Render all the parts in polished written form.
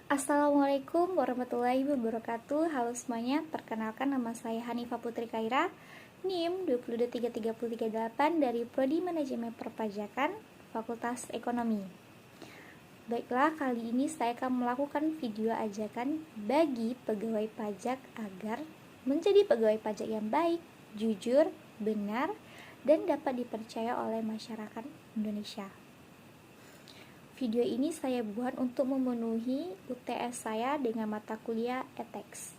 Assalamualaikum warahmatullahi wabarakatuh. Halo semuanya, perkenalkan nama saya Hanifah Putri Kaira, NIM 2233338 dari Prodi Manajemen Perpajakan, Fakultas Ekonomi. Baiklah, kali ini saya akan melakukan video ajakan bagi pegawai pajak agar menjadi pegawai pajak yang baik, jujur, benar, dan dapat dipercaya oleh masyarakat Indonesia. Video ini saya buat untuk memenuhi UTS saya dengan mata kuliah Ethics.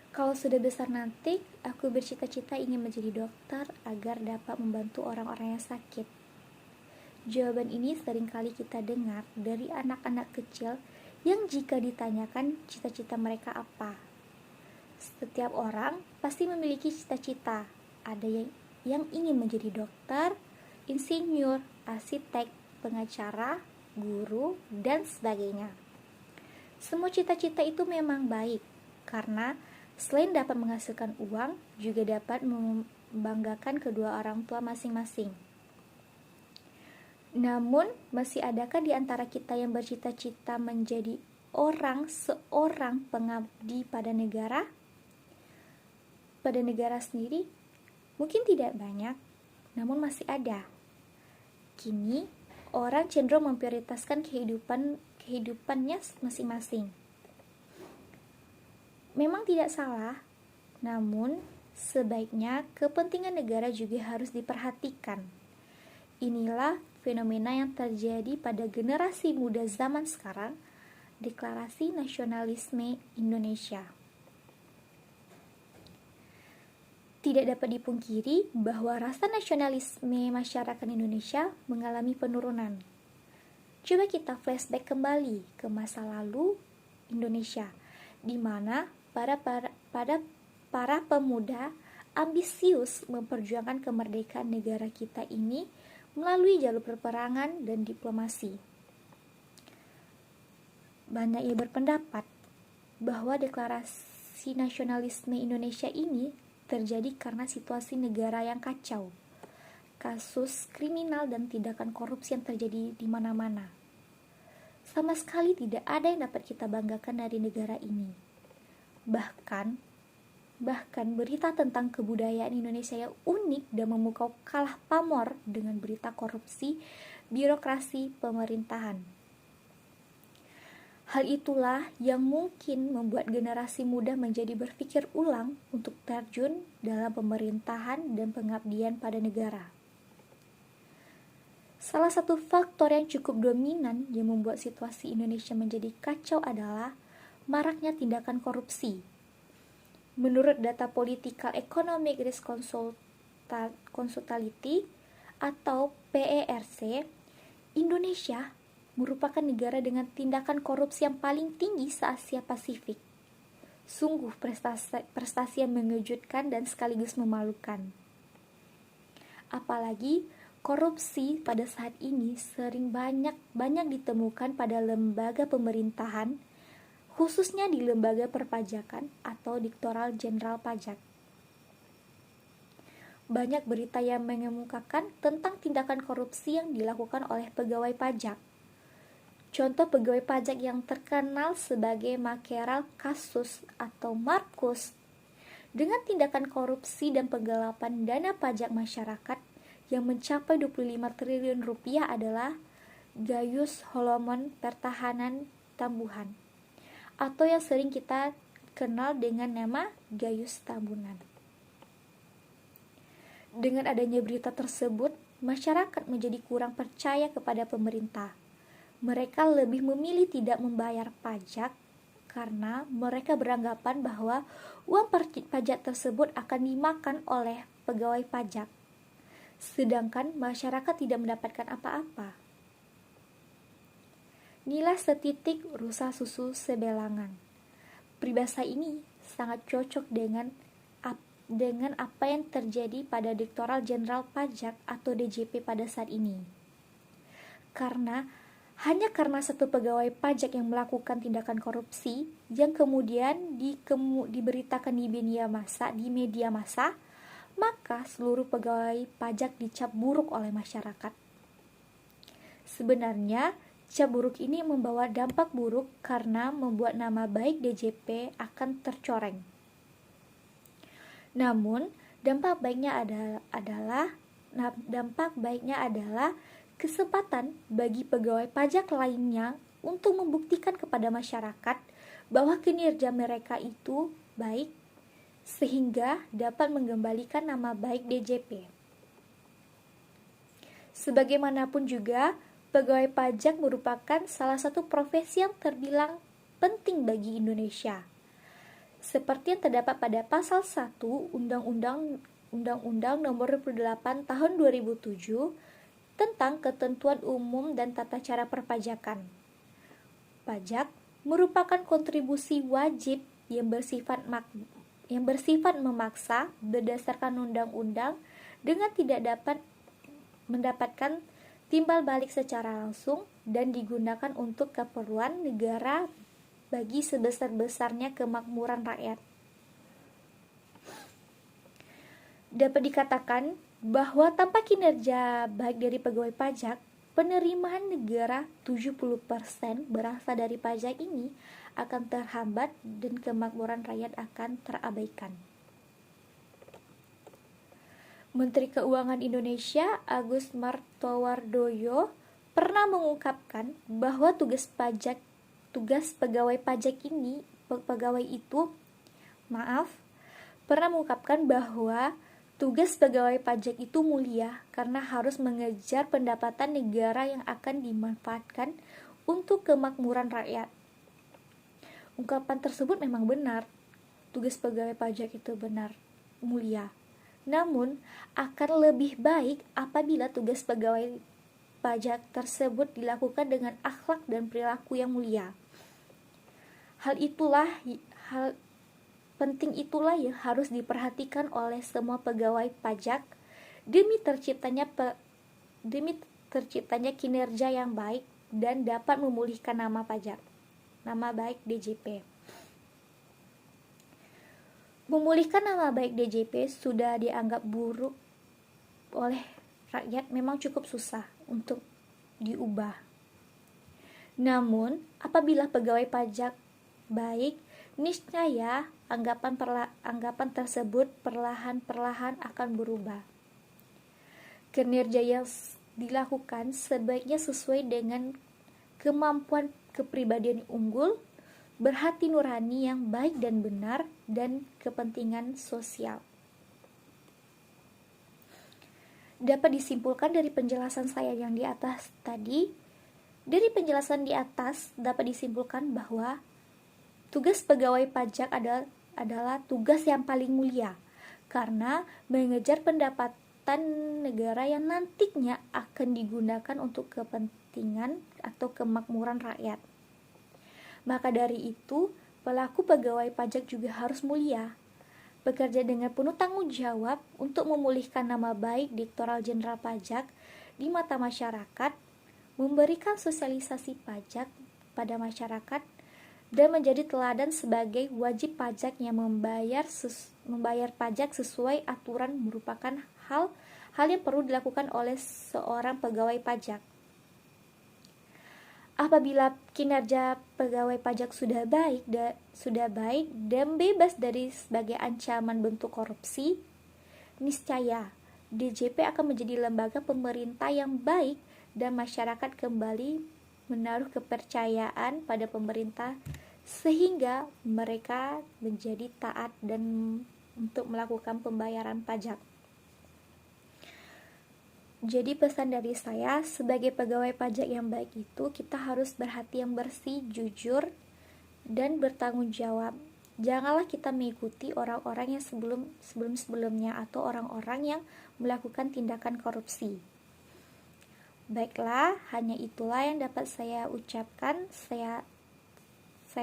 Kalau sudah besar nanti, aku bercita-cita ingin menjadi dokter agar dapat membantu orang-orang yang sakit. Jawaban ini seringkali kita dengar dari anak-anak kecil yang jika ditanyakan cita-cita mereka apa. Setiap orang pasti memiliki cita-cita. Ada yang ingin menjadi dokter, insinyur, arsitek, pengacara, guru, dan sebagainya. Semua cita-cita itu memang baik, karena selain dapat menghasilkan uang, juga dapat membanggakan kedua orang tua masing-masing. Namun, masih adakah di antara kita yang bercita-cita menjadi seorang pengabdi pada negara? Pada negara sendiri, mungkin tidak banyak, namun masih ada. Kini, orang cenderung memprioritaskan kehidupannya masing-masing. Memang tidak salah, namun sebaiknya kepentingan negara juga harus diperhatikan. Inilah fenomena yang terjadi pada generasi muda zaman sekarang, Deklarasi Nasionalisme Indonesia. Tidak dapat dipungkiri bahwa rasa nasionalisme masyarakat Indonesia mengalami penurunan. Coba kita flashback kembali ke masa lalu Indonesia, di mana para pemuda ambisius memperjuangkan kemerdekaan negara kita ini melalui jalur peperangan dan diplomasi. Banyak yang berpendapat bahwa Deklarasi Nasionalisme Indonesia ini terjadi karena situasi negara yang kacau, kasus kriminal dan tindakan korupsi yang terjadi di mana-mana. Sama sekali tidak ada yang dapat kita banggakan dari negara ini. Bahkan berita tentang kebudayaan Indonesia yang unik dan memukau kalah pamor dengan berita korupsi birokrasi pemerintahan. Hal itulah yang mungkin membuat generasi muda menjadi berpikir ulang untuk terjun dalam pemerintahan dan pengabdian pada negara. Salah satu faktor yang cukup dominan yang membuat situasi Indonesia menjadi kacau adalah maraknya tindakan korupsi. Menurut data Political Economic Risk Consultancy atau PERC, Indonesia merupakan negara dengan tindakan korupsi yang paling tinggi se-Asia Pasifik. Sungguh prestasi yang mengejutkan dan sekaligus memalukan. Apalagi korupsi pada saat ini sering banyak ditemukan pada lembaga pemerintahan, khususnya di lembaga perpajakan atau Direktorat Jenderal Pajak. Banyak berita yang mengemukakan tentang tindakan korupsi yang dilakukan oleh pegawai pajak. Contoh pegawai pajak yang terkenal sebagai Makeral Kasus atau Markus dengan tindakan korupsi dan penggelapan dana pajak masyarakat yang mencapai 25 triliun rupiah adalah Gayus Holomon Pertahanan Tambuhan atau yang sering kita kenal dengan nama Gayus Tambunan. Dengan adanya berita tersebut, masyarakat menjadi kurang percaya kepada pemerintah. Mereka lebih memilih tidak membayar pajak karena mereka beranggapan bahwa uang pajak tersebut akan dimakan oleh pegawai pajak, sedangkan masyarakat tidak mendapatkan apa-apa. Inilah setitik rusa susu sebelangan. Peribahasa ini sangat cocok dengan apa yang terjadi pada Direktorat Jenderal Pajak atau DJP pada saat ini. Hanya karena satu pegawai pajak yang melakukan tindakan korupsi yang kemudian diberitakan di media massa, maka seluruh pegawai pajak dicap buruk oleh masyarakat. Sebenarnya Cap buruk ini membawa dampak buruk karena membuat nama baik DJP akan tercoreng. Namun, dampak baiknya adalah kesempatan bagi pegawai pajak lainnya untuk membuktikan kepada masyarakat bahwa kinerja mereka itu baik sehingga dapat mengembalikan nama baik DJP. Sebagaimanapun juga, pegawai pajak merupakan salah satu profesi yang terbilang penting bagi Indonesia. Seperti yang terdapat pada pasal 1 Undang-Undang Nomor 28 Tahun 2007 tentang Ketentuan Umum dan Tata Cara Perpajakan. Pajak merupakan kontribusi wajib yang bersifat memaksa berdasarkan undang-undang dengan tidak dapat mendapatkan timbal balik secara langsung dan digunakan untuk keperluan negara bagi sebesar-besarnya kemakmuran rakyat. Dapat dikatakan bahwa tanpa kinerja baik dari pegawai pajak, penerimaan negara 70% berasal dari pajak ini akan terhambat dan kemakmuran rakyat akan terabaikan. Menteri Keuangan Indonesia Agus Martowardoyo pernah mengungkapkan bahwa tugas pegawai pajak itu mulia karena harus mengejar pendapatan negara yang akan dimanfaatkan untuk kemakmuran rakyat. Ungkapan tersebut memang benar, tugas pegawai pajak itu benar, mulia. Namun, akan lebih baik apabila tugas pegawai pajak tersebut dilakukan dengan akhlak dan perilaku yang mulia. Hal penting itulah yang harus diperhatikan oleh semua pegawai pajak demi terciptanya kinerja yang baik dan dapat memulihkan nama baik DJP. Memulihkan nama baik DJP sudah dianggap buruk oleh rakyat memang cukup susah untuk diubah. Namun, apabila pegawai pajak baik, niscaya anggapan tersebut perlahan-perlahan akan berubah. Kinerja yang dilakukan sebaiknya sesuai dengan kemampuan kepribadian unggul, berhati nurani yang baik dan benar, dan kepentingan sosial. Dapat disimpulkan dari penjelasan saya yang di atas tadi, dapat disimpulkan bahwa tugas pegawai pajak adalah tugas yang paling mulia, karena mengejar pendapatan negara yang nantinya akan digunakan untuk kepentingan atau kemakmuran rakyat. Maka dari itu, pelaku pegawai pajak juga harus mulia, bekerja dengan penuh tanggung jawab untuk memulihkan nama baik Direktorat Jenderal Pajak di mata masyarakat, memberikan sosialisasi pajak pada masyarakat, dan menjadi teladan sebagai wajib pajak yang membayar pajak sesuai aturan merupakan hal yang perlu dilakukan oleh seorang pegawai pajak. Apabila kinerja pegawai pajak sudah baik dan bebas dari sebagai ancaman bentuk korupsi, niscaya DJP akan menjadi lembaga pemerintah yang baik dan masyarakat kembali menaruh kepercayaan pada pemerintah sehingga mereka menjadi taat dan untuk melakukan pembayaran pajak. Jadi pesan dari saya, sebagai pegawai pajak yang baik itu kita harus berhati yang bersih, jujur, dan bertanggung jawab. Janganlah kita mengikuti orang-orang yang sebelum-sebelumnya atau orang-orang yang melakukan tindakan korupsi. Baiklah, hanya itulah yang dapat saya ucapkan. Saya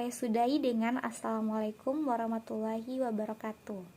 sudahi dengan Assalamualaikum warahmatullahi wabarakatuh.